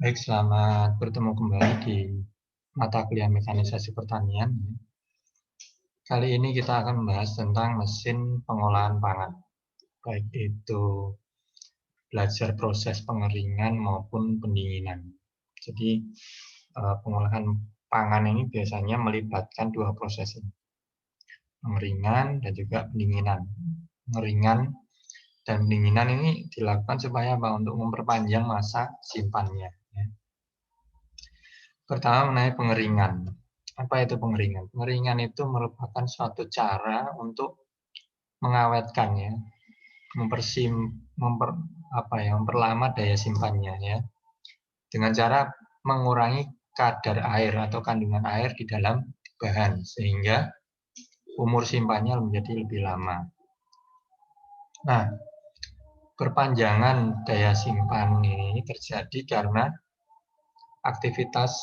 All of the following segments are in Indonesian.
Baik, selamat bertemu kembali di mata kuliah mekanisasi pertanian. Kali ini kita akan membahas tentang mesin pengolahan pangan, baik itu belajar proses pengeringan maupun pendinginan. Jadi pengolahan pangan ini biasanya melibatkan dua proses ini, pengeringan dan juga pendinginan. Pengeringan dan pendinginan ini dilakukan supaya apa? Untuk memperpanjang masa simpannya. Pertama mengenai pengeringan. Apa itu pengeringan? Pengeringan itu merupakan suatu cara untuk mengawetkan ya, memperlama daya simpannya ya, dengan cara mengurangi kadar air atau kandungan air di dalam bahan sehingga umur simpannya menjadi lebih lama. Nah, perpanjangan daya simpan ini terjadi karena aktivitas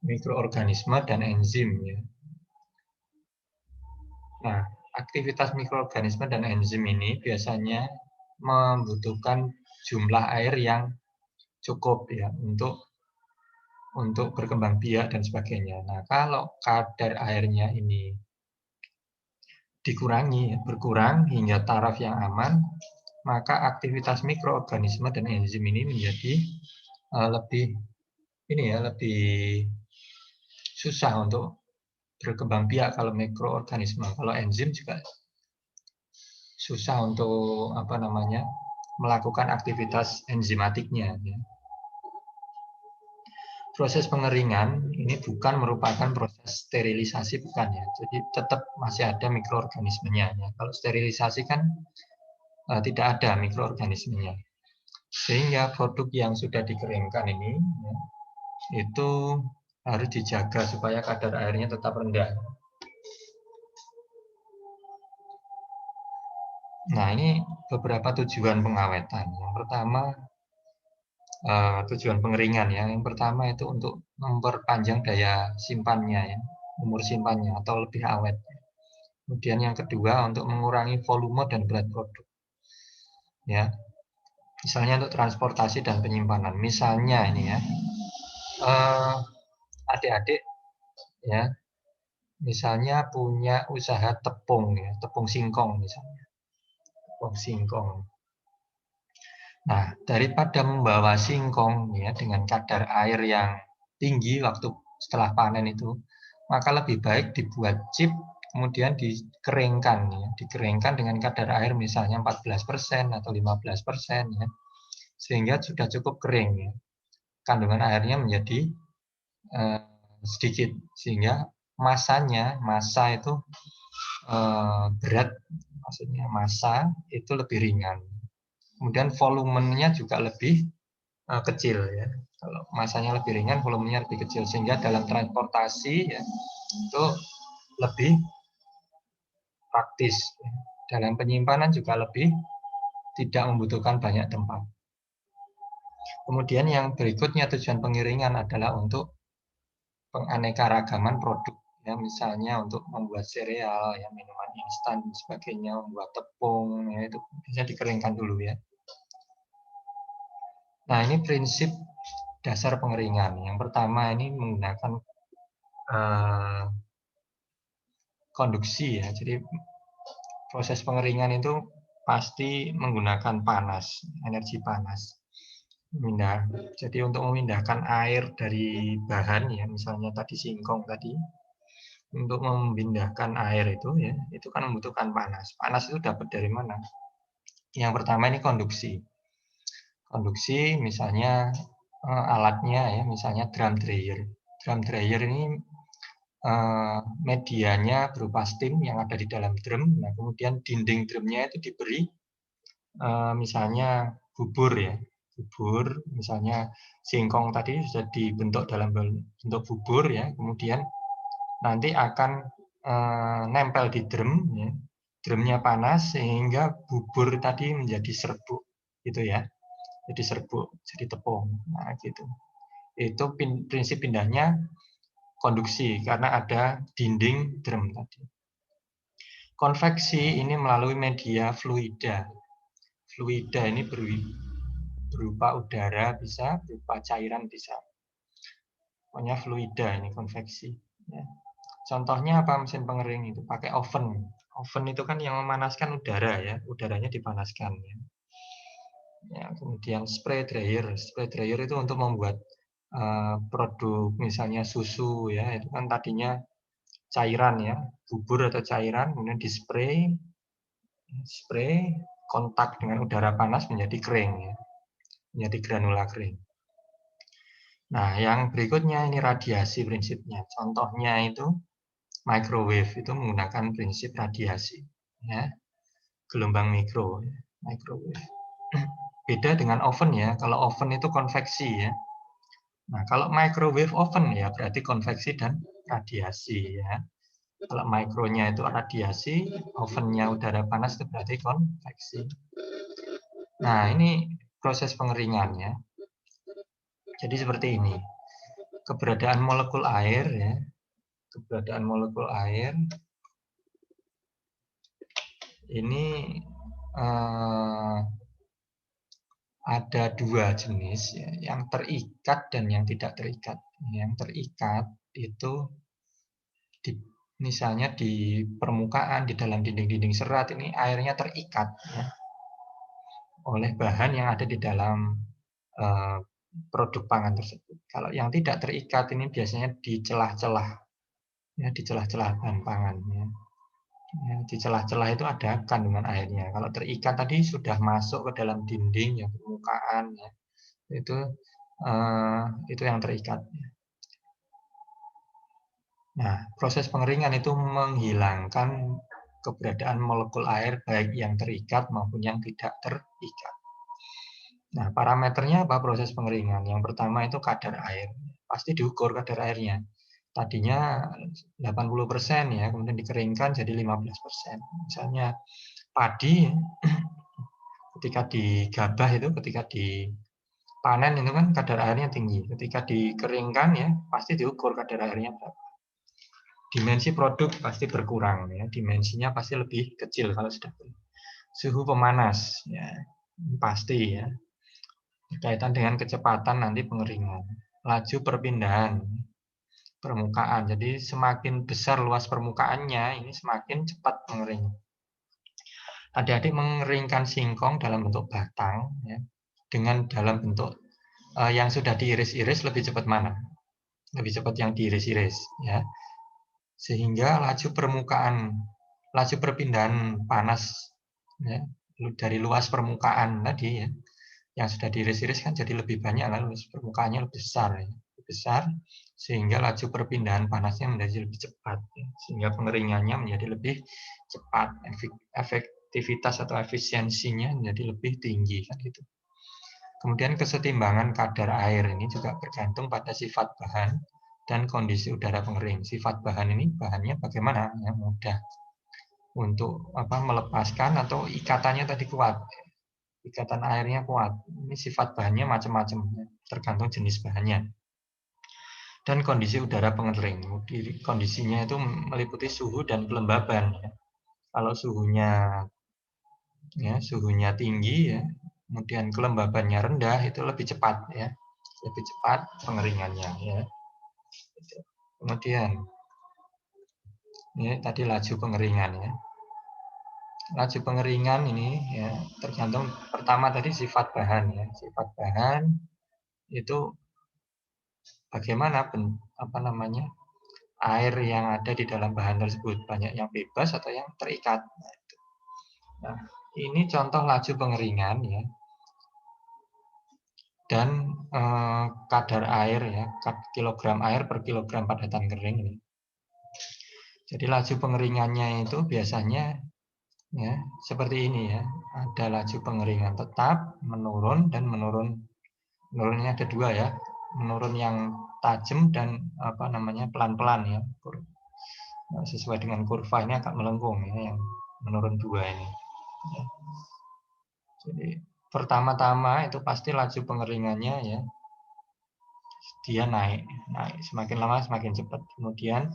mikroorganisme dan enzim ya. Nah, aktivitas mikroorganisme dan enzim ini biasanya membutuhkan jumlah air yang cukup ya untuk berkembang biak dan sebagainya. Nah, kalau kadar airnya ini dikurangi, berkurang hingga taraf yang aman, maka aktivitas mikroorganisme dan enzim ini menjadi lebih susah untuk berkembang biak kalau mikroorganisme. Kalau enzim juga susah untuk melakukan aktivitas enzimatiknya. Ya. Proses pengeringan ini bukan merupakan proses sterilisasi, bukan ya. Jadi tetap masih ada mikroorganismenya. Ya. Kalau sterilisasi kan tidak ada mikroorganismenya. Sehingga produk yang sudah dikeringkan ini ya, itu harus dijaga supaya kadar airnya tetap rendah. Nah, ini beberapa tujuan pengawetan. Yang pertama, tujuan pengeringan ya. Yang pertama itu untuk memperpanjang daya simpannya ya, umur simpannya atau lebih awet. Kemudian yang kedua untuk mengurangi volume dan berat produk. Ya. Misalnya untuk transportasi dan penyimpanan. Misalnya ini ya. Adik-adik ya, misalnya punya usaha tepung ya, tepung singkong misalnya. Tepung singkong. Nah, daripada membawa singkong ya dengan kadar air yang tinggi waktu setelah panen itu, maka lebih baik dibuat chip kemudian dikeringkan ya, dikeringkan dengan kadar air misalnya 14% atau 15% ya. Sehingga sudah cukup kering ya. Kandungan airnya menjadi sedikit sehingga massa itu berat, maksudnya massa itu lebih ringan. Kemudian volumenya juga lebih kecil ya. Kalau massanya lebih ringan, volumenya lebih kecil sehingga dalam transportasi ya, itu lebih praktis. Ya. Dalam penyimpanan juga lebih tidak membutuhkan banyak tempat. Kemudian yang berikutnya tujuan pengiringan adalah untuk penganekaragaman produk. Ya, misalnya untuk membuat sereal, ya, minuman instan dan sebagainya, membuat tepung, ya, itu bisa dikeringkan dulu ya. Nah, ini prinsip dasar pengeringan. Yang pertama ini menggunakan konduksi ya. Jadi proses pengeringan itu pasti menggunakan panas, energi panas. Jadi untuk memindahkan air dari bahan ya, misalnya tadi singkong tadi, untuk memindahkan air itu ya, itu kan membutuhkan panas. Panas itu dapat dari mana? Yang pertama ini konduksi. Konduksi misalnya alatnya ya, misalnya drum dryer. Drum dryer ini medianya berupa steam yang ada di dalam drum. Nah, kemudian dinding drumnya itu diberi misalnya bubur ya. Bubur, misalnya singkong tadi sudah dibentuk dalam bentuk bubur ya. Kemudian nanti akan nempel di drum ya. Drumnya panas sehingga bubur tadi menjadi serbuk gitu ya. Jadi serbuk, jadi tepung. Nah, gitu. Itu prinsip pindahnya konduksi karena ada dinding drum tadi. Konveksi ini melalui media fluida. Fluida ini berupa udara bisa, berupa cairan bisa. pokoknya fluida ini konveksi. Ya. Contohnya apa mesin pengering itu? Pakai oven. Oven itu kan yang memanaskan udara ya, udaranya dipanaskan. Ya. Ya, kemudian spray dryer. Spray dryer itu untuk membuat produk misalnya susu ya, itu kan tadinya cairan ya, bubur atau cairan, kemudian di spray kontak dengan udara panas menjadi kering ya, menjadi granula kering. Nah, yang berikutnya ini radiasi prinsipnya. Contohnya itu microwave itu menggunakan prinsip radiasi ya, gelombang mikro ya, microwave. Beda dengan oven ya, kalau oven itu konveksi ya. Nah, kalau microwave oven ya berarti konveksi dan radiasi ya. Kalau mikronya itu radiasi, ovennya udara panas itu berarti konveksi. Nah, ini proses pengeringan ya. Jadi seperti ini. Keberadaan molekul air ya. Keberadaan molekul air ini ada dua jenis ya, yang terikat dan yang tidak terikat. Yang terikat itu misalnya di permukaan, di dalam dinding-dinding serat ini airnya terikat ya, oleh bahan yang ada di dalam produk pangan tersebut. Kalau yang tidak terikat ini biasanya di celah-celah, ya, di celah-celah bahan pangan. Ya. Ya, di celah-celah itu ada kandungan airnya. Kalau terikat tadi sudah masuk ke dalam dinding, ya, permukaan, ya, itu yang terikat. Nah, proses pengeringan itu menghilangkan keberadaan molekul air baik yang terikat maupun yang tidak terikat. Nah, parameternya apa proses pengeringan? Yang pertama itu kadar air. Pasti diukur kadar airnya. Tadinya 80% ya, kemudian dikeringkan jadi 15%. Misalnya padi ketika digabah itu, ketika dipanen itu kan kadar airnya tinggi. Ketika dikeringkan ya, pasti diukur kadar airnya berapa. Dimensi produk pasti berkurang ya, dimensinya pasti lebih kecil kalau sudah suhu pemanas ya, pasti ya. Berkaitan dengan kecepatan nanti pengeringan, laju perpindahan permukaan. Jadi semakin besar luas permukaannya, ini semakin cepat mengering. Adik-adik mengeringkan singkong dalam bentuk batang ya, dengan dalam bentuk yang sudah diiris-iris lebih cepat mana? Lebih cepat yang diiris-iris ya. Sehingga laju perpindahan panas ya, dari luas permukaan tadi ya, yang sudah diiris-iris kan jadi lebih banyak, lalu permukaannya lebih besar ya. Besar sehingga laju perpindahan panasnya menjadi lebih cepat ya. Sehingga pengeringannya menjadi lebih cepat, efektivitas atau efisiensinya menjadi lebih tinggi kan gitu. Kemudian kesetimbangan kadar air ini juga bergantung pada sifat bahan dan kondisi udara pengering. Sifat bahan ini bahannya bagaimana? Ya, mudah untuk melepaskan atau ikatannya tadi kuat. Ikatan airnya kuat. Ini sifat bahannya macam-macam, tergantung jenis bahannya. Dan kondisi udara pengering. Kondisinya itu meliputi suhu dan kelembaban. Ya. Kalau suhunya tinggi ya, kemudian kelembabannya rendah itu lebih cepat ya, lebih cepat pengeringannya ya. Kemudian ini tadi laju pengeringan ya. Laju pengeringan ini ya tergantung pertama tadi sifat bahan ya. Sifat bahan itu bagaimana air yang ada di dalam bahan tersebut, banyak yang bebas atau yang terikat. Nah, ini contoh laju pengeringan ya. Dan kadar air ya, kilogram air per kilogram padatan kering ini. Jadi laju pengeringannya itu biasanya ya seperti ini ya. Ada laju pengeringan tetap, menurun dan menurun. Menurunnya ada dua ya. Menurun yang tajam dan pelan-pelan ya. Sesuai dengan kurva ini agak melengkung ya, yang menurun dua ini. Ya. Jadi pertama-tama itu pasti laju pengeringannya ya, dia naik, semakin lama semakin cepat. Kemudian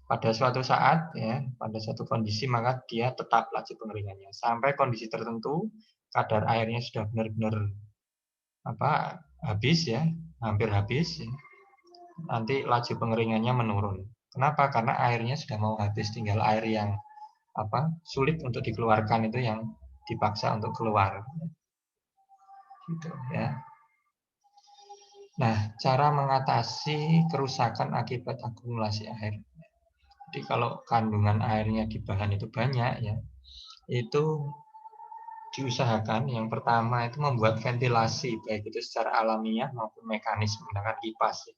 pada suatu saat ya, pada suatu kondisi maka dia tetap laju pengeringannya sampai kondisi tertentu kadar airnya sudah benar-benar habis ya, hampir habis ya. nanti laju pengeringannya menurun. Kenapa? Karena airnya sudah mau habis, tinggal air yang sulit untuk dikeluarkan itu yang dipaksa untuk keluar. Gitu ya. Nah, cara mengatasi kerusakan akibat akumulasi air. Jadi kalau kandungan airnya di bahan itu banyak ya, itu diusahakan yang pertama itu membuat ventilasi baik itu secara alamiah maupun mekanis menggunakan kipas.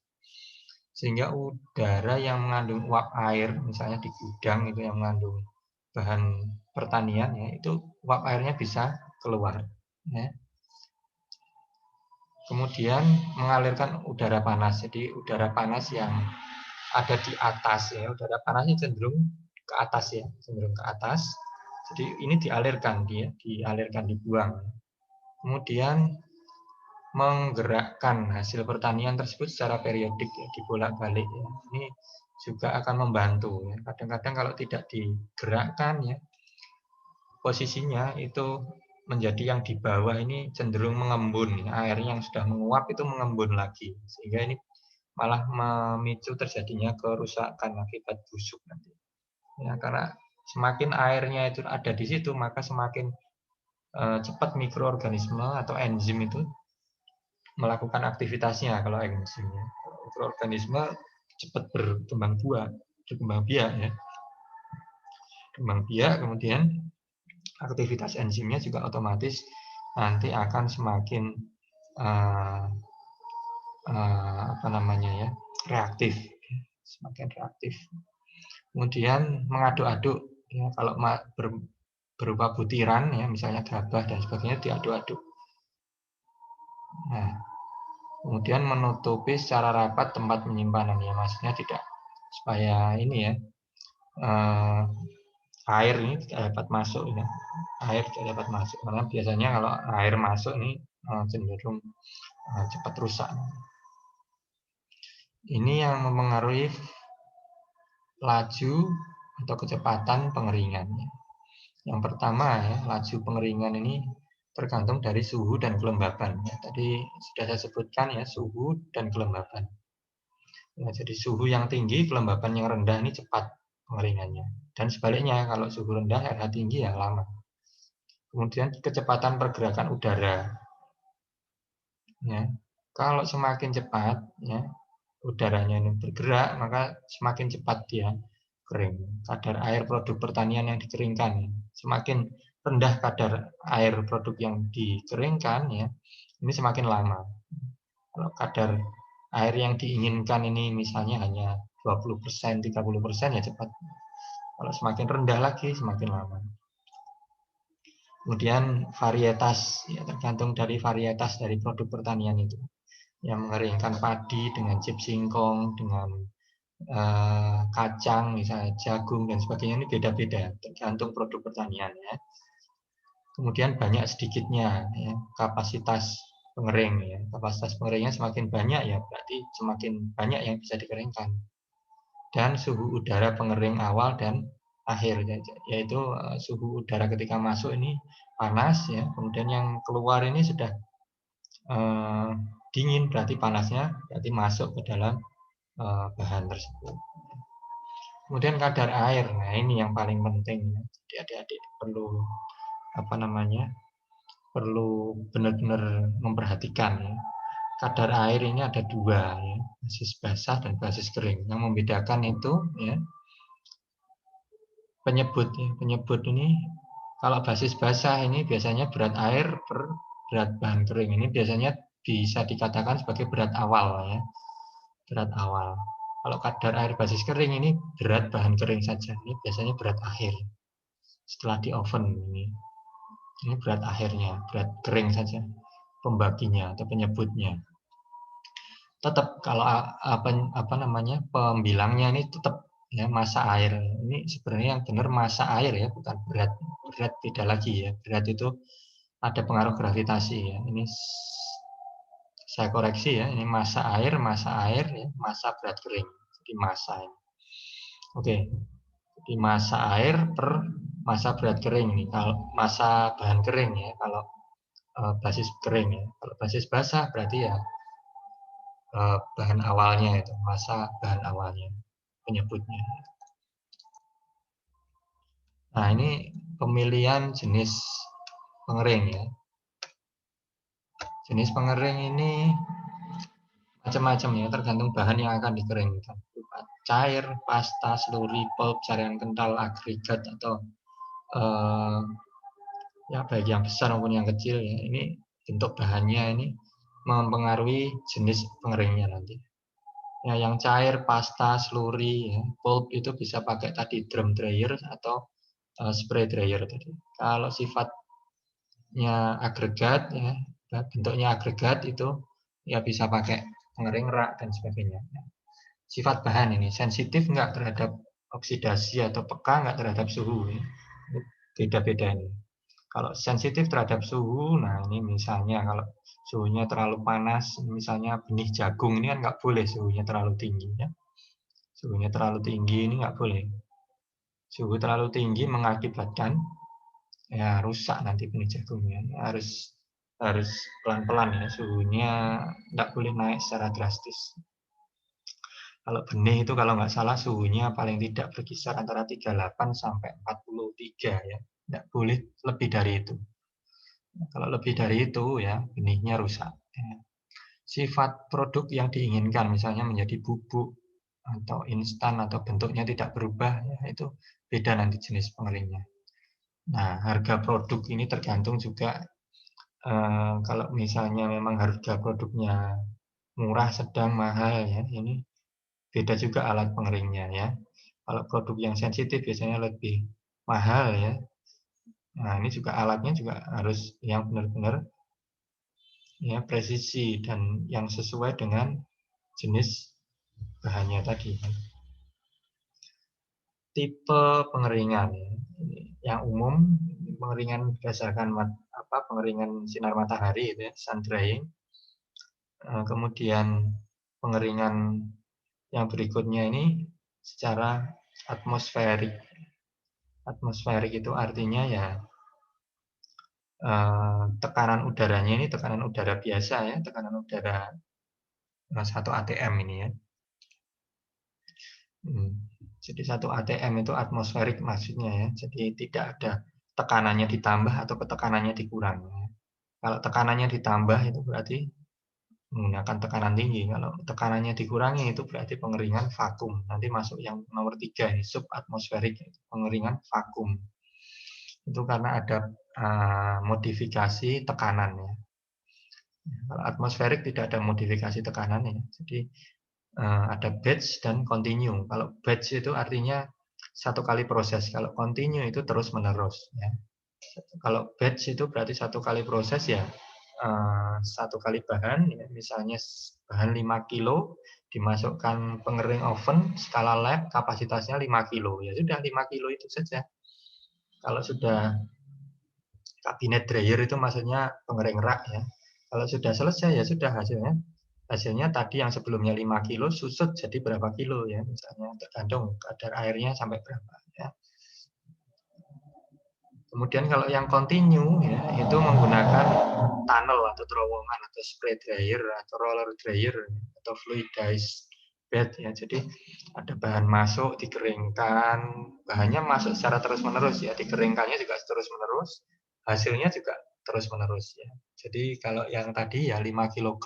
Sehingga udara yang mengandung uap air, misalnya di gudang itu yang mengandung bahan pertanian ya, itu uap airnya bisa keluar ya. Kemudian mengalirkan udara panas. Jadi udara panas yang ada di atas ya, udara panasnya cenderung ke atas ya, cenderung ke atas. Jadi ini dialirkan, dibuang. Kemudian menggerakkan hasil pertanian tersebut secara periodik ya, dibolak-balik ya. Ini juga akan membantu ya. Kadang-kadang kalau tidak digerakkan ya, posisinya itu menjadi yang di bawah ini cenderung mengembun, air yang sudah menguap itu mengembun lagi, sehingga ini malah memicu terjadinya kerusakan akibat busuk nanti. Ya, karena semakin airnya itu ada di situ, maka semakin cepat mikroorganisme atau enzim itu melakukan aktivitasnya. Kalau enzimnya, mikroorganisme cepat berkembang biak ya, kembang biak, kemudian aktivitas enzimnya juga otomatis nanti akan semakin reaktif, semakin reaktif. Kemudian mengaduk-aduk ya, kalau berupa butiran ya, misalnya gabah dan sebagainya diaduk-aduk. Nah, kemudian menutupi secara rapat tempat penyimpanan ya, maksudnya tidak supaya ini ya air ini tidak dapat masuk ya. Air tidak dapat masuk karena biasanya kalau air masuk ini cenderung cepat rusak. Ini yang mempengaruhi laju atau kecepatan pengeringan. Yang pertama ya, laju pengeringan ini tergantung dari suhu dan kelembaban. Ya, tadi sudah saya sebutkan ya, suhu dan kelembaban. Ya, jadi suhu yang tinggi, kelembaban yang rendah ini cepat pengeringannya. Dan sebaliknya, kalau suhu rendah, RH tinggi ya lama. Kemudian kecepatan pergerakan udara. Ya, kalau semakin cepat, ya, udaranya ini bergerak, maka semakin cepat dia kering. Kadar air produk pertanian yang dikeringkan, semakin rendah kadar air produk yang dikeringkan, ya, ini semakin lama. Kalau kadar air yang diinginkan ini misalnya hanya 20%, 30% ya cepat. Kalau semakin rendah lagi, semakin lama. Kemudian varietas, ya, tergantung dari varietas dari produk pertanian itu. Yang mengeringkan padi dengan chip singkong, dengan kacang, misalnya jagung dan sebagainya, ini beda-beda, tergantung produk pertanian ya. Kemudian banyak sedikitnya ya, kapasitas pengering ya. Kapasitas pengeringnya semakin banyak ya, berarti semakin banyak yang bisa dikeringkan. Dan suhu udara pengering awal dan akhir, yaitu suhu udara ketika masuk ini panas ya, kemudian yang keluar ini sudah dingin, berarti panasnya berarti masuk ke dalam bahan tersebut. Kemudian kadar air, nah ini yang paling penting. Jadi adik-adik perlu perlu benar-benar memperhatikan ya. Kadar air ini ada dua ya, basis basah dan basis kering. Yang membedakan itu ya penyebut ya. Penyebut ini kalau basis basah ini biasanya berat air per berat bahan kering. Ini biasanya bisa dikatakan sebagai berat awal ya. Berat awal. Kalau kadar air basis kering ini berat bahan kering saja. Ini biasanya berat akhir. Setelah di oven ini berat akhirnya, berat kering saja. Pembaginya atau penyebutnya. Tetap kalau pembilangnya ini tetap ya massa air. Ini sebenarnya yang benar massa air ya, bukan berat. Berat beda lagi ya. Berat itu ada pengaruh gravitasi ya. Ini saya koreksi ya, ini massa air ya, massa berat kering. Jadi massa ini. Oke. Jadi massa air per massa berat kering ini. Kalau massa bahan kering ya, kalau basis kering ya. Kalau basis basah berarti ya bahan awalnya itu, masa bahan awalnya penyebutnya. Nah, ini pemilihan jenis pengering ya. Jenis pengering ini macam-macam ya, tergantung bahan yang akan dikeringkan. Cair, pasta, slurry, pulp, cairan kental, agregat atau ya baik yang besar maupun yang kecil ya. Ini bentuk bahannya ini mempengaruhi jenis pengeringnya nanti. Ya, yang cair, pasta, slurry, ya, pulp itu bisa pakai tadi drum dryer atau spray dryer tadi. Kalau sifatnya agregat ya, bentuknya agregat itu ya bisa pakai pengering rak dan sebagainya. Sifat bahan ini sensitif enggak terhadap oksidasi atau peka enggak terhadap suhu. Beda-beda ini. Kalau sensitif terhadap suhu, nah ini misalnya kalau suhunya terlalu panas, misalnya benih jagung ini kan nggak boleh suhunya terlalu tinggi ya. Suhunya terlalu tinggi ini nggak boleh. Suhu terlalu tinggi mengakibatkan ya rusak nanti benih jagungnya. Harus pelan-pelan ya, suhunya nggak boleh naik secara drastis. Kalau benih itu kalau nggak salah suhunya paling tidak berkisar antara 38 sampai 43 ya. Nggak boleh lebih dari itu. Kalau lebih dari itu ya benihnya rusak. Sifat produk yang diinginkan misalnya menjadi bubuk atau instan atau bentuknya tidak berubah ya itu beda nanti jenis pengeringnya. Nah, harga produk ini tergantung juga kalau misalnya memang harga produknya murah, sedang, mahal ya ini beda juga alat pengeringnya ya. Kalau produk yang sensitif biasanya lebih mahal ya. Nah, ini juga alatnya juga harus yang benar-benar ya presisi dan yang sesuai dengan jenis bahannya tadi. Tipe pengeringan ya. Yang umum pengeringan berdasarkan pengeringan sinar matahari itu ya, sun drying. Kemudian pengeringan yang berikutnya ini secara atmosferik. Atmosferik itu artinya ya tekanan udaranya ini tekanan udara biasa ya, tekanan udara 1 atm ini ya. Jadi 1 atm itu atmosferik maksudnya ya. Jadi tidak ada tekanannya ditambah atau tekanannya dikurang. Kalau tekanannya ditambah itu berarti menggunakan tekanan tinggi. Kalau tekanannya dikurangi itu berarti pengeringan vakum. Nanti masuk yang nomor 3 ini subatmosferik, pengeringan vakum. Itu karena ada modifikasi tekanan ya. Kalau atmosferik tidak ada modifikasi tekanan ya. Jadi ada batch dan continue. Kalau batch itu artinya satu kali proses. Kalau continue itu terus menerus. Ya. Kalau batch itu berarti satu kali proses ya satu kali bahan, ya, misalnya bahan 5 kilo dimasukkan pengering oven skala lab kapasitasnya 5 kilo. Ya sudah 5 kilo itu saja. Kalau sudah kabinet dryer itu maksudnya pengering rak ya. Kalau sudah selesai ya sudah hasilnya. Hasilnya tadi yang sebelumnya 5 kilo susut jadi berapa kilo ya misalnya tergantung kadar airnya sampai berapa ya. Kemudian kalau yang continue ya itu menggunakan tunnel atau terowongan atau spray dryer atau roller dryer atau fluidized bed ya. Jadi ada bahan masuk dikeringkan, bahannya masuk secara terus-menerus ya, dikeringkannya juga terus-menerus, hasilnya juga terus-menerus ya. Jadi kalau yang tadi ya 5 kg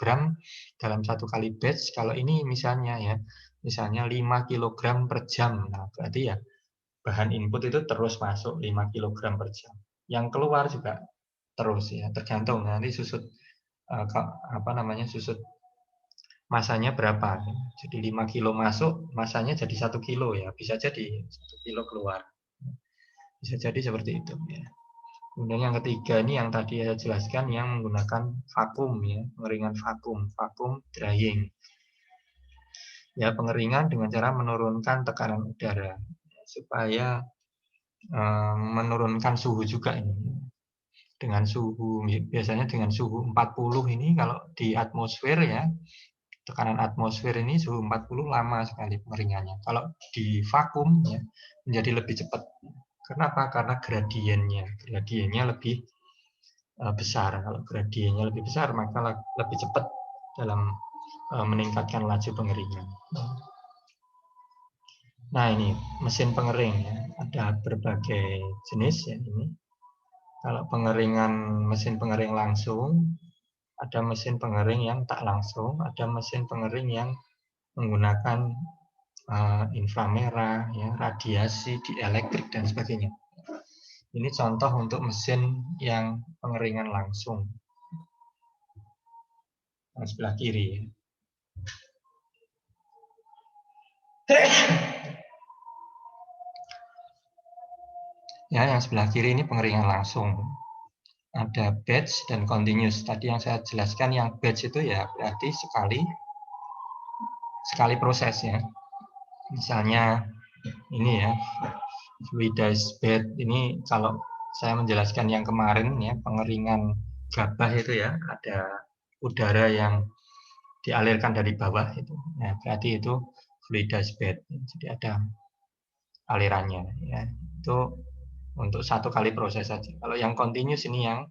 dalam satu kali batch, kalau ini misalnya ya, misalnya 5 kg per jam. Nah, berarti ya bahan input itu terus masuk 5 kg per jam. Yang keluar juga terus ya, tergantung nanti susut susut masanya berapa. Jadi 5 kilo masuk, masanya jadi 1 kilo ya, bisa jadi 1 kilo keluar. Bisa jadi seperti itu ya. Kemudian yang ketiga ini yang tadi saya jelaskan yang menggunakan vakum ya, pengeringan vakum drying. Ya, pengeringan dengan cara menurunkan tekanan udara supaya menurunkan suhu juga ini. Dengan suhu biasanya dengan suhu 40 ini kalau di atmosfer ya, tekanan atmosfer ini suhu 40 lama sekali pengeringannya. Kalau di vakum ya menjadi lebih cepat. Kenapa? Karena gradiennya lebih besar. Kalau gradiennya lebih besar maka lebih cepat dalam meningkatkan laju pengeringan. Nah, ini mesin pengering ya. Ada berbagai jenis ya ini. Kalau pengeringan mesin pengering langsung, ada mesin pengering yang tak langsung, ada mesin pengering yang menggunakan inframerah, ya, radiasi, dielektrik dan sebagainya. Ini contoh untuk mesin yang pengeringan langsung. Yang sebelah kiri ya. Ya, yang sebelah kiri ini pengeringan langsung. Ada batch dan continuous. Tadi yang saya jelaskan yang batch itu ya berarti sekali proses ya. Misalnya ini ya, fluidized bed ini kalau saya menjelaskan yang kemarin ya, pengeringan gabah itu ya, ada udara yang dialirkan dari bawah itu. Nah, berarti itu fluidized bed. Jadi ada alirannya ya. Itu untuk satu kali proses saja. Kalau yang continuous ini yang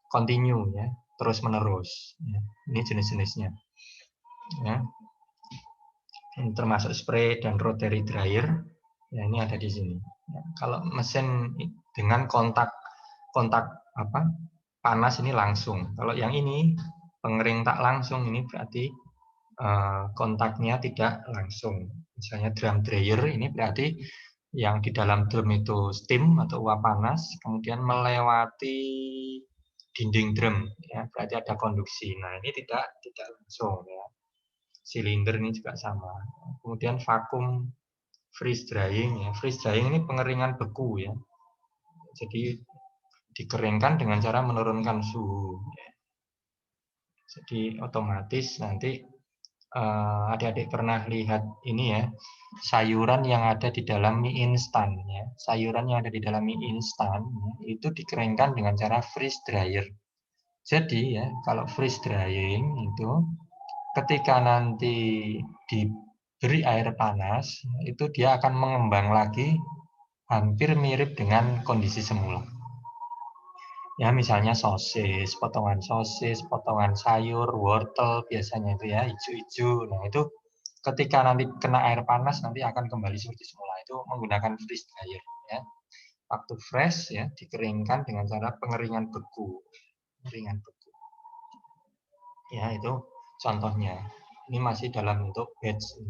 continue ya, terus menerus ya. Ini jenis-jenisnya ya. Ini termasuk spray dan rotary dryer ya, ini ada di sini ya. Kalau mesin dengan kontak panas ini langsung. Kalau yang ini pengering tak langsung, ini berarti kontaknya tidak langsung. Misalnya drum dryer ini berarti yang di dalam drum itu steam atau uap panas, kemudian melewati dinding drum, ya berarti ada konduksi. Nah ini tidak langsung ya. Silinder ini juga sama. Kemudian vakum freeze drying, ya freeze drying ini pengeringan beku ya. Jadi dikeringkan dengan cara menurunkan suhu. Ya. Jadi otomatis nanti adik-adik pernah lihat ini ya, sayuran yang ada di dalam mie instan ya. Sayuran yang ada di dalam mie instan ya, itu dikeringkan dengan cara freeze dryer. Jadi ya, kalau freeze drying itu ketika nanti diberi air panas, itu dia akan mengembang lagi hampir mirip dengan kondisi semula. Ya misalnya sosis, potongan sayur, wortel biasanya itu ya hijau-hijau. Nah itu ketika nanti kena air panas nanti akan kembali seperti semula. Itu menggunakan freeze dryer ya. Waktu fresh ya dikeringkan dengan cara pengeringan beku. Ya itu contohnya. Ini masih dalam bentuk batch.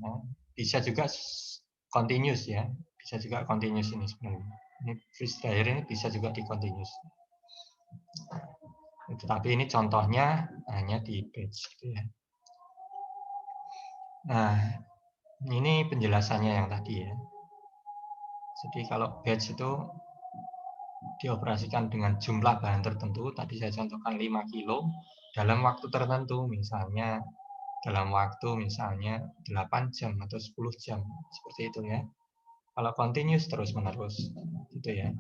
Ya, bisa juga continuous ya. Bisa juga continuous ini sebenarnya. Ini freeze dryer ini bisa juga di continuous. Tetapi ini contohnya hanya di batch gitu ya. Nah, ini penjelasannya yang tadi ya. Jadi kalau batch itu dioperasikan dengan jumlah bahan tertentu, tadi saya contohkan 5 kilo dalam waktu tertentu, misalnya dalam waktu misalnya 8 jam atau 10 jam, seperti itu ya. Kalau continuous terus-menerus gitu ya.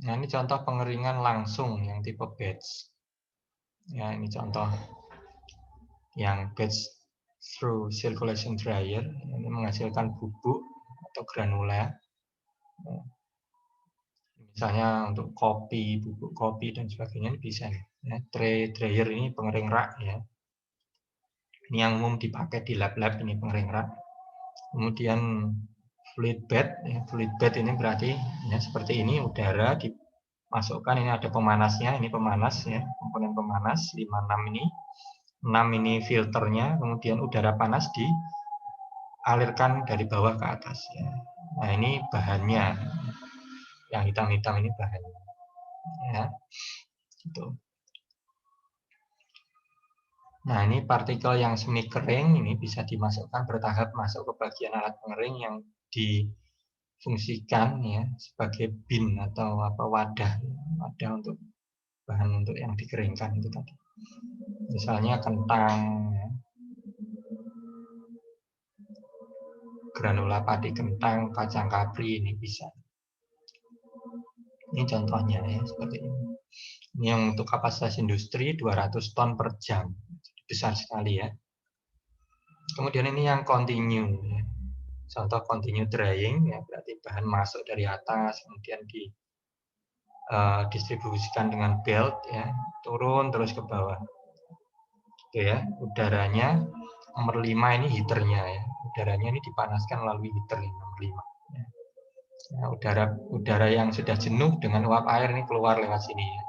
Nah, ini contoh pengeringan langsung yang tipe batch. Ya, ini contoh yang batch through circulation dryer, ini menghasilkan bubuk atau granula. Misalnya untuk kopi, bubuk kopi dan sebagainya ini bisa ya. Tray dryer ini pengering rak ya. Ini yang umum dipakai di lab-lab, ini pengering rak. Kemudian fluid bed ya. Fluid bed ini berarti ya seperti ini, udara dimasukkan, ini ada pemanasnya, ini pemanas ya, komponen pemanas 56 ini. 6 ini filternya, kemudian udara panas dialirkan dari bawah ke atas ya. Nah, ini bahannya. Yang hitam-hitam ini bahannya. Ya. Gitu. Nah, ini partikel yang semi kering ini bisa dimasukkan bertahap masuk ke bagian alat pengering yang difungsikan ya sebagai bin atau wadah untuk bahan untuk yang dikeringkan itu tadi. Misalnya kentang ya. Granula padi kentang, kacang kapri ini bisa. Ini contohnya ya seperti ini. Ini yang untuk kapasitas industri 200 ton per jam. Besar sekali ya. Kemudian ini yang continue ya. Contoh continue drying ya, berarti bahan masuk dari atas kemudian didistribusikan dengan belt ya, turun terus ke bawah. Oke ya, udaranya nomor 5 ini heaternya ya. Udaranya ini dipanaskan melalui heater ini, nomor 5. Nah, udara yang sudah jenuh dengan uap air ini keluar lewat sini ya.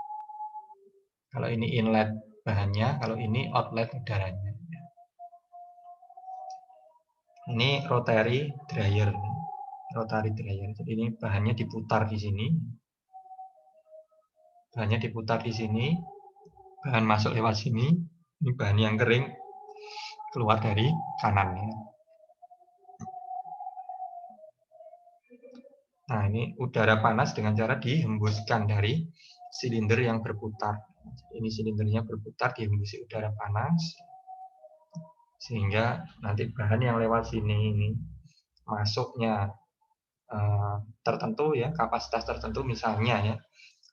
Kalau ini inlet bahannya, kalau ini outlet udaranya. Ini rotary dryer. Rotary dryer. Jadi ini bahannya diputar di sini. Bahannya diputar di sini. Bahan masuk lewat sini. Ini bahan yang kering keluar dari kanan ya. Nah, ini udara panas dengan cara dihembuskan dari silinder yang berputar. Ini silindernya berputar, dihembusi udara panas, sehingga nanti bahan yang lewat sini ini masuknya tertentu ya, kapasitas tertentu misalnya ya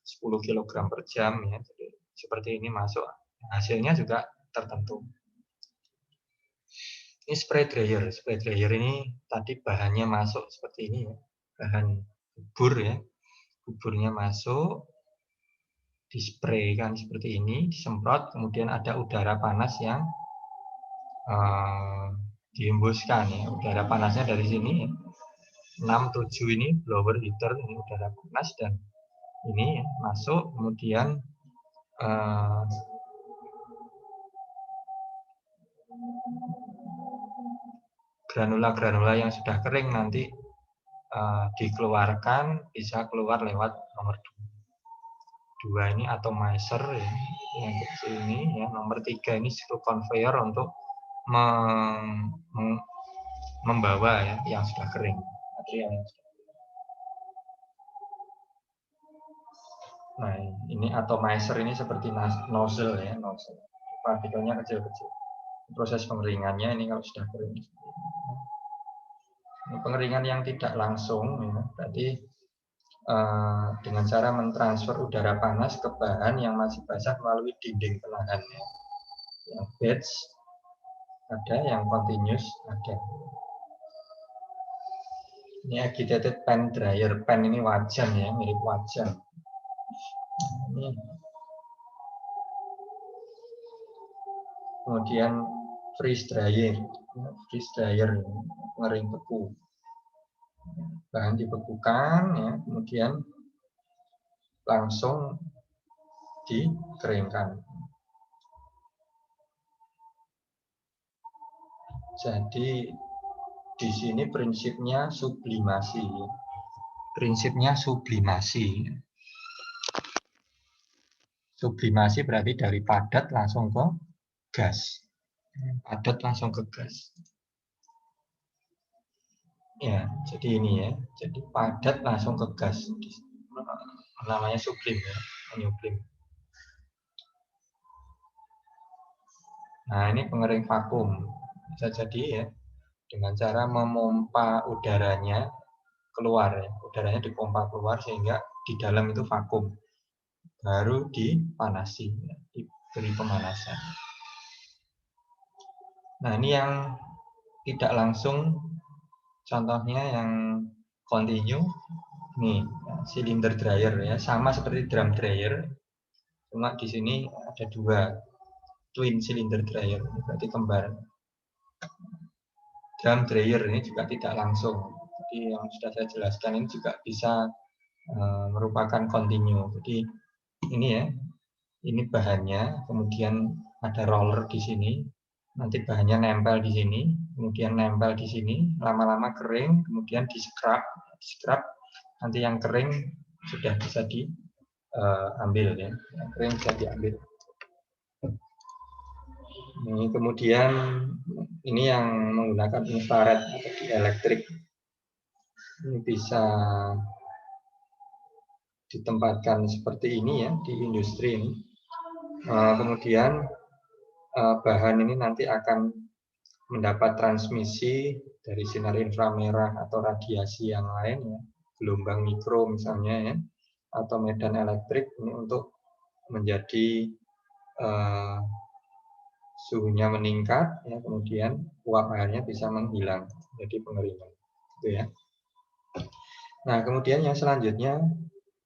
10 kg per jam ya. Jadi, seperti ini masuk, hasilnya juga tertentu. Ini spray dryer. Spray dryer ini tadi bahannya masuk seperti ini ya. Bahan bubur ya. Buburnya masuk, dispray kan seperti ini, disemprot, kemudian ada udara panas yang dihembuskan ya. Udara panasnya dari sini ya. 6, 7 ini blower heater, ini udara panas, dan ini masuk, kemudian granula-granula yang sudah kering nanti dikeluarkan, bisa keluar lewat nomor 2 ini atomizer ya, yang kecil ini ya. Nomor 3 ini screw conveyor untuk membawa ya yang sudah kering, material yang sudah kering. Nah, ini atomizer ini seperti nozzle ya, nozzle. Partikelnya kecil-kecil. Proses pengeringannya ini kalau sudah kering. Ini pengeringan yang tidak langsung ya, berarti dengan cara mentransfer udara panas ke bahan yang masih basah melalui dinding penahannya. Yang batch ada, yang continuous ada. Ini agitated pan dryer. Pan ini wajan ya, mirip wajan. Ini. Kemudian freeze dryer. Freeze dryer, pengering beku. Bahan dibekukan ya, kemudian langsung dikeringkan. Jadi di sini prinsipnya sublimasi. Prinsipnya sublimasi. Sublimasi berarti dari padat langsung ke gas. Padat langsung ke gas. Ya, jadi ini ya. Jadi padat langsung ke gas. Namanya sublim ya, menyublim. Nah, ini pengering vakum. Bisa jadi ya, dengan cara memompa udaranya keluar ya. Udaranya dipompa keluar sehingga di dalam itu vakum. Baru dipanasi, ya. Diberi pemanasan. Nah, ini yang tidak langsung, contohnya yang continue. Nih, silinder dryer ya, sama seperti drum dryer. Cuma di sini ada 2 twin cylinder dryer, berarti kembar. Drum dryer ini juga tidak langsung. Jadi yang sudah saya jelaskan ini juga bisa merupakan continue. Jadi ini ya, ini bahannya, kemudian ada roller di sini, nanti bahannya nempel di sini, kemudian nempel di sini, lama-lama kering, kemudian di scrub, nanti yang kering sudah bisa diambil ya, yang kering bisa diambil. Ini kemudian ini yang menggunakan infrared atau dielektrik, ini bisa ditempatkan seperti ini ya di industri ini. Kemudian bahan ini nanti akan mendapat transmisi dari sinar inframerah atau radiasi yang lain ya, gelombang mikro misalnya ya, atau medan elektrik ini untuk menjadi suhunya meningkat ya, kemudian uap airnya bisa menghilang jadi pengeringan gitu ya. Nah, kemudian yang selanjutnya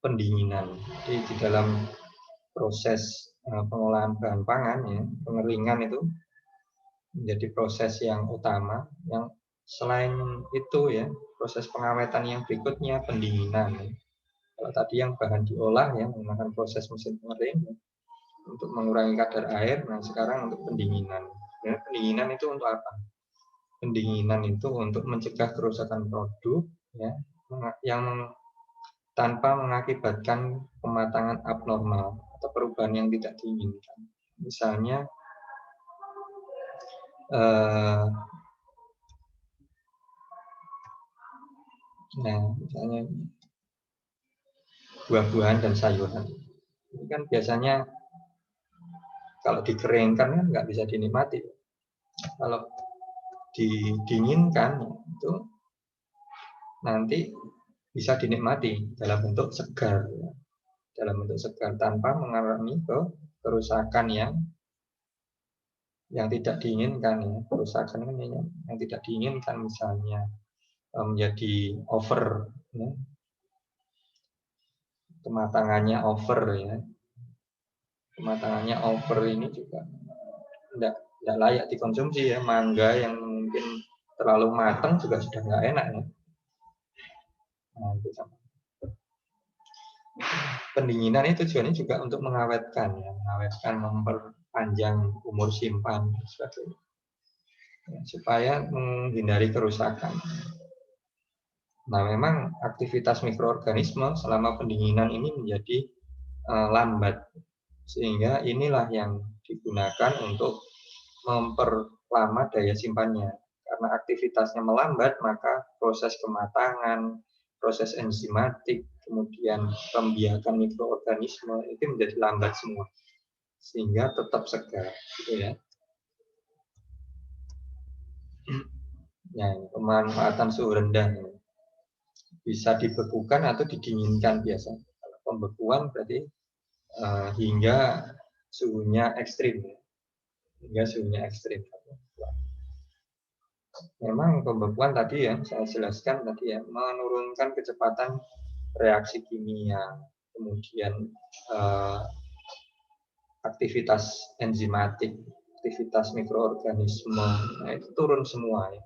pendinginan. Jadi di dalam proses pengolahan bahan pangan ya, pengeringan itu menjadi proses yang utama. Yang selain itu ya, proses pengawetan yang berikutnya pendinginan. Ya. Kalau tadi yang bahan diolah ya menggunakan proses mesin pengering ya, untuk mengurangi kadar air. Nah sekarang untuk pendinginan. Ya, pendinginan itu untuk apa? Pendinginan itu untuk mencegah kerusakan produk ya, yang tanpa mengakibatkan pematangan abnormal atau perubahan yang tidak diinginkan. Misalnya misalnya buah-buahan dan sayuran. Ini kan biasanya kalau dikeringkan kan nggak bisa dinikmati. Kalau didinginkan itu nanti bisa dinikmati dalam bentuk segar, tanpa mengalami kerusakan yang tidak diinginkan ya. Kerusakan yang tidak diinginkan misalnya menjadi over ya. Kematangannya over ya. Kematangannya over ini juga tidak layak dikonsumsi ya. Mangga yang mungkin terlalu matang juga sudah nggak enak ya. Nah, itu sama. Pendinginan itu tujuannya juga untuk mengawetkan ya, memperpanjang umur simpan sebagainya. Ya, supaya menghindari kerusakan. Nah, memang aktivitas mikroorganisme selama pendinginan ini menjadi lambat, sehingga inilah yang digunakan untuk memperlama daya simpannya. Karena aktivitasnya melambat, maka proses kematangan, proses enzimatik, kemudian pembiakan mikroorganisme itu menjadi lambat semua, sehingga tetap segar, gitu ya. Ya, pemanfaatan suhu rendah bisa dibekukan atau didinginkan biasa. Kalau pembekuan berarti hingga suhunya ekstrim, Memang pembekuan tadi ya saya jelaskan tadi ya menurunkan kecepatan reaksi kimia, kemudian aktivitas enzimatik, aktivitas mikroorganisme, nah itu turun semua ya,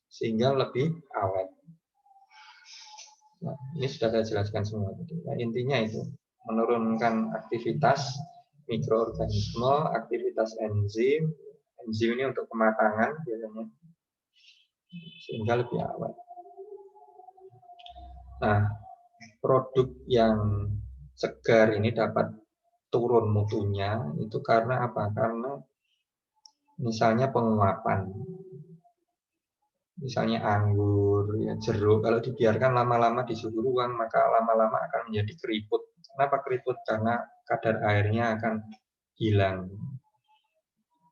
sehingga lebih awet. Nah, ini sudah saya jelaskan semua. Nah, intinya itu menurunkan aktivitas mikroorganisme, aktivitas enzim ini untuk kematangan biasanya, sehingga lebih awet. Nah, produk yang segar ini dapat turun mutunya itu karena apa? Karena misalnya penguapan. Misalnya anggur, ya, jeruk, kalau dibiarkan lama-lama di suhu ruang, maka lama-lama akan menjadi keriput. Kenapa keriput? Karena kadar airnya akan hilang.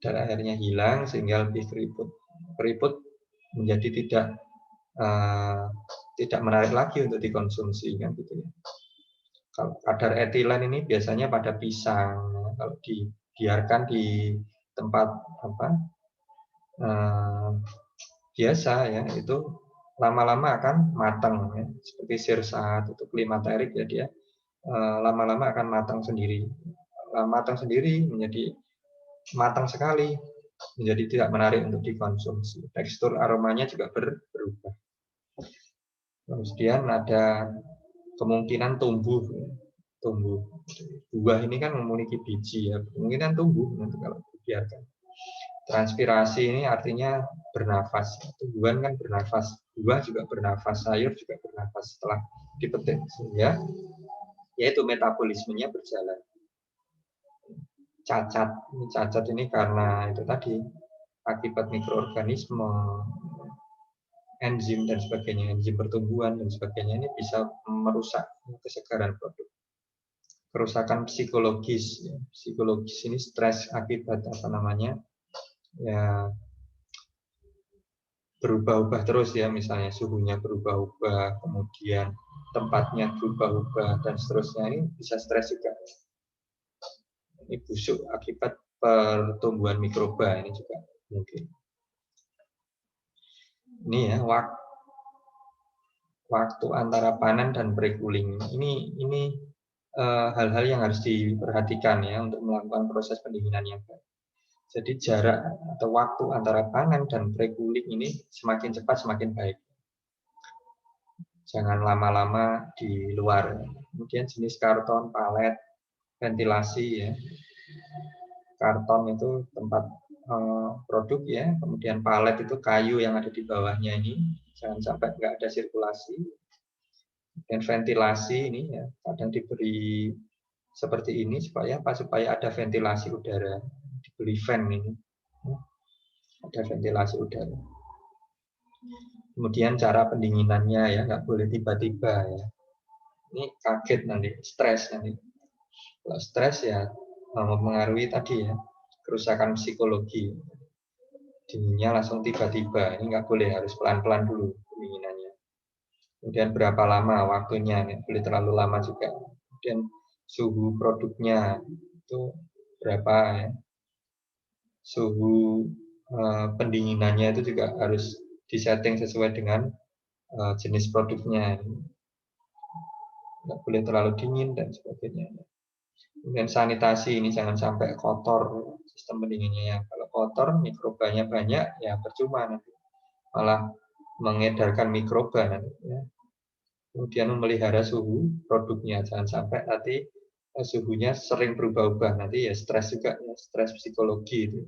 Kadar airnya hilang sehingga lebih keriput. Keriput menjadi tidak menarik lagi untuk dikonsumsi, kan gitu ya. Kalau kadar etilen ini biasanya pada pisang, kalau dibiarkan di tempat biasa ya itu lama-lama akan matang ya. Seperti sirsa atau klimaterik ya dia lama-lama akan matang sendiri. Menjadi matang sekali, menjadi tidak menarik untuk dikonsumsi. Tekstur aromanya juga berubah. Kemudian ada kemungkinan tumbuh. Buah ini kan memiliki biji ya, kemungkinan tumbuh nanti kalau dibiarkan. Transpirasi ini artinya bernafas. Tumbuhan kan bernafas, buah juga bernafas, sayur juga bernafas setelah dipetik, sehingga yaitu metabolismenya berjalan. Cacat ini karena itu tadi akibat mikroorganisme, enzim dan sebagainya, enzim pertumbuhan dan sebagainya ini bisa merusak kesegaran produk. Kerusakan psikologis ini stres akibat ya berubah-ubah terus ya, misalnya suhunya berubah-ubah, kemudian tempatnya berubah-ubah dan seterusnya, ini bisa stres juga. Ini busuk akibat pertumbuhan mikroba ini juga mungkin. Ini ya waktu antara panen dan pre-cooling ini hal-hal yang harus diperhatikan ya untuk melakukan proses pendinginan yang baik. Jadi jarak atau waktu antara panel dan pre-cooling ini semakin cepat semakin baik. Jangan lama-lama di luar. Kemudian jenis karton, palet, ventilasi ya. Karton itu tempat produk ya, kemudian palet itu kayu yang ada di bawahnya ini, jangan sampai nggak ada sirkulasi. Dan ventilasi ini ya, kadang diberi seperti ini supaya apa? Supaya ada ventilasi udara, diberi fan ini, ada ventilasi udara. Kemudian cara pendinginannya ya, nggak boleh tiba-tiba ya. Ini kaget nanti, stres nanti. Kalau stres ya mempengaruhi tadi ya, kerusakan psikologi. Dinginnya langsung tiba-tiba, ini nggak boleh, harus pelan-pelan dulu pendinginannya. Kemudian berapa lama waktunya, nggak boleh terlalu lama juga. Kemudian suhu produknya itu berapa ya. Suhu pendinginannya itu juga harus disetting sesuai dengan jenis produknya. Nggak boleh terlalu dingin dan sebagainya. Kemudian sanitasi ini jangan sampai kotor sistem pendinginnya ya. Kalau kotor, mikrobanya banyak, ya percuma nanti. Malah mengedarkan mikroba nanti. Ya. Kemudian memelihara suhu produknya, jangan sampai nanti suhunya sering berubah-ubah. Nanti ya stres juga, ya, stres psikologi itu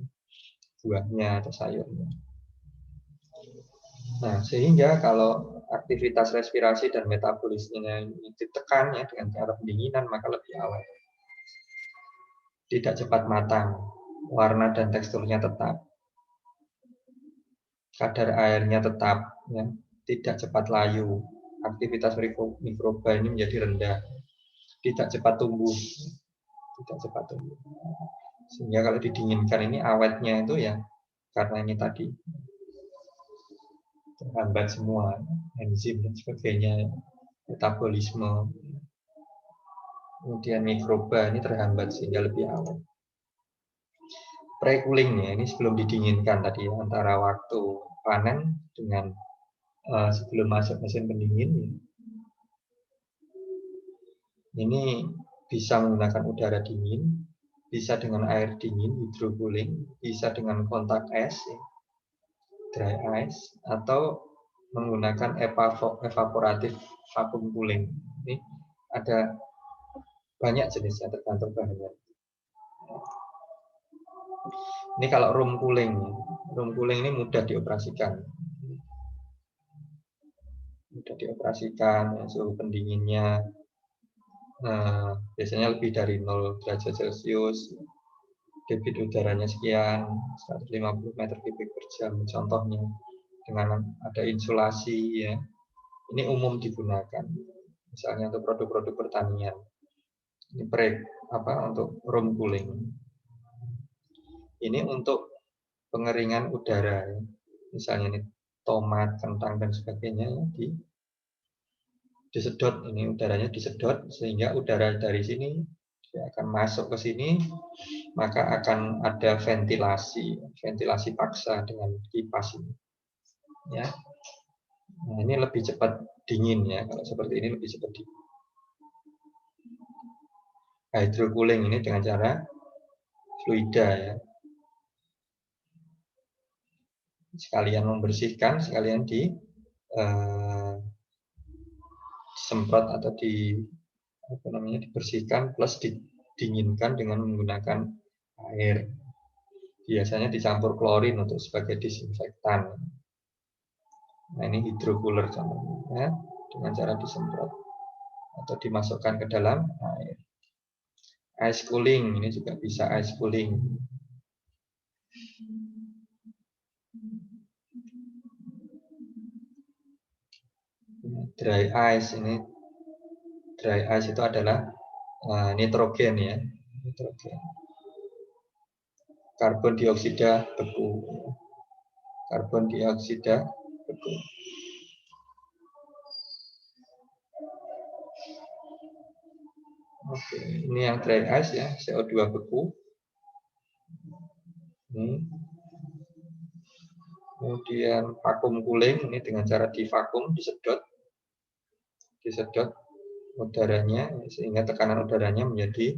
buahnya atau sayurnya. Nah, sehingga kalau aktivitas respirasi dan metabolismenya ditekan ya dengan cara pendinginan, maka lebih awet. Tidak cepat matang, warna dan teksturnya tetap, kadar airnya tetap, ya, tidak cepat layu, aktivitas mikroba ini menjadi rendah, tidak cepat tumbuh, Sehingga kalau didinginkan ini awetnya itu ya karena ini tadi terhambat semua enzim dan sebagainya, metabolisme, kemudian mikroba ini terhambat sehingga lebih awet. Pre-cooling ya, ini sebelum didinginkan tadi ya, antara waktu panen dengan sebelum masuk mesin pendingin. Ini bisa menggunakan udara dingin, bisa dengan air dingin, hydrocooling, bisa dengan kontak es, dry ice, atau menggunakan evaporatif vacuum cooling. Ini ada banyak jenisnya tergantung bahannya. Ini kalau room cooling ini mudah dioperasikan. Suhu pendinginnya biasanya lebih dari 0 derajat Celcius, debit udaranya sekian, 150 meter kubik per jam contohnya, dengan ada insulasi ya. Ini umum digunakan, misalnya untuk produk-produk pertanian. Ini untuk room cooling. Ini untuk pengeringan udara, ya. Misalnya ini tomat, kentang dan sebagainya ya, disedot, ini udaranya disedot sehingga udara dari sini akan masuk ke sini, maka akan ada ventilasi paksa dengan kipas ini. Ya. Nah, ini lebih cepat dingin ya, kalau seperti ini lebih cepat dingin. Hydrocooling ini dengan cara fluida ya. Sekalian membersihkan, sekalian disemprot atau dibersihkan plus didinginkan dengan menggunakan air. Biasanya dicampur klorin untuk sebagai disinfektan. Nah, ini hydrocooler contohnya dengan cara disemprot atau dimasukkan ke dalam air. Ice cooling ini juga bisa ice cooling. Dry ice itu adalah nitrogen ya, nitrogen. Karbon dioksida beku. Karbon dioksida beku. Oke, ini yang dry ice ya, CO2 beku. Kemudian vacuum cooling ini dengan cara divakum, disedot. udaranya sehingga tekanan udaranya menjadi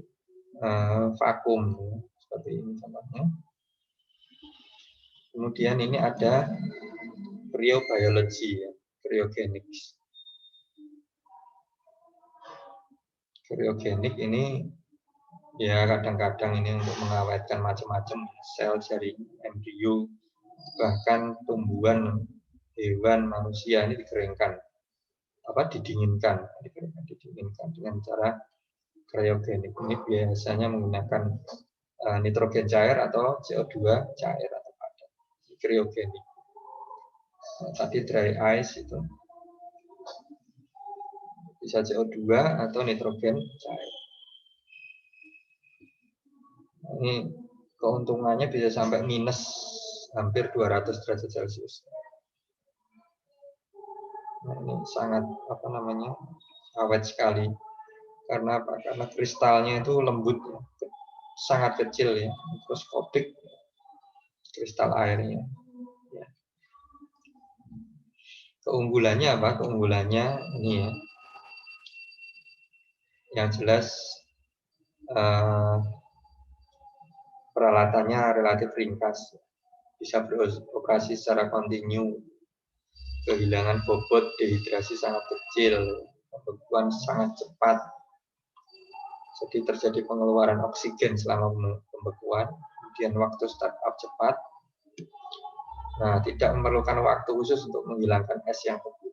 vakum seperti ini contohnya. Kemudian ini ada cryobiology ya, cryogenics. Cryogenik ini ya kadang-kadang ini untuk mengawetkan macam-macam sel dari embrio, bahkan tumbuhan, hewan, manusia ini dikeringkan, didinginkan dengan cara cryogenik. Ini biasanya menggunakan nitrogen cair atau CO2 cair atau padat. Cryogenik. Tadi dry ice itu bisa CO2 atau nitrogen cair. Ini keuntungannya bisa sampai minus hampir 200 derajat Celcius. Nah, ini sangat awet sekali. Karena apa? Karena kristalnya itu lembut, ya. Sangat kecil ya, mikroskopik kristal airnya. Ya. Keunggulannya apa? Keunggulannya ini ya. Yang jelas peralatannya relatif ringkas, bisa beroperasi secara kontinu, kehilangan bobot, dehidrasi sangat kecil, pembekuan sangat cepat, jadi terjadi pengeluaran oksigen selama pembekuan, kemudian waktu startup cepat. Nah, tidak memerlukan waktu khusus untuk menghilangkan es yang beku.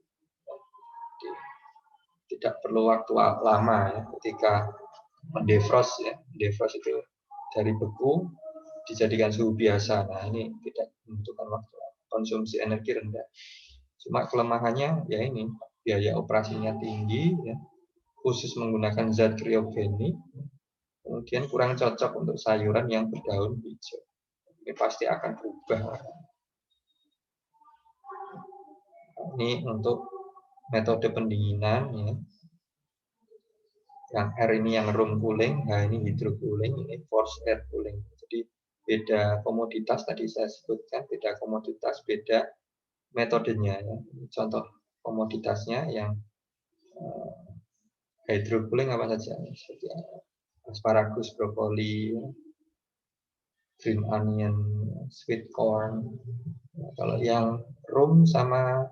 Tidak perlu waktu lama ya, ketika mendefrost ya. Defrost itu dari beku dijadikan suhu biasa. Nah, ini tidak membutuhkan waktu, konsumsi energi rendah. Cuma kelemahannya ya ini, biaya operasinya tinggi ya, khusus menggunakan zat kriogenik, kemudian kurang cocok untuk sayuran yang berdaun hijau. Ini pasti akan berubah. Ini untuk metode pendinginan ya. Yang R ini yang room cooling, nah ini hydro cooling, ini forced air cooling. Jadi beda komoditas tadi saya sebutkan, beda komoditas, beda metodenya ya. Contoh komoditasnya yang hydro cooling apa saja, seperti asparagus, brokoli, green onion, sweet corn. Nah, kalau yang room sama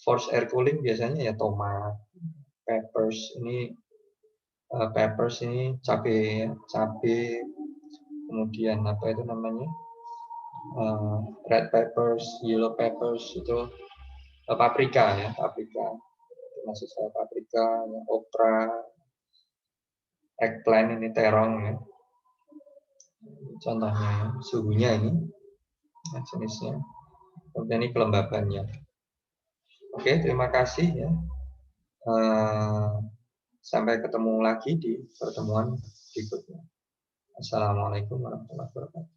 forced air cooling biasanya ya tomat, peppers ini cabai, kemudian apa itu namanya red peppers, yellow peppers itu paprika ya, paprika maksud saya paprika, okra, eggplant ini terong ya. Contohnya ya, suhunya ini jenisnya, kemudian ini kelembabannya. Oke, terima kasih ya. Sampai ketemu lagi di pertemuan berikutnya. Assalamualaikum warahmatullahi wabarakatuh.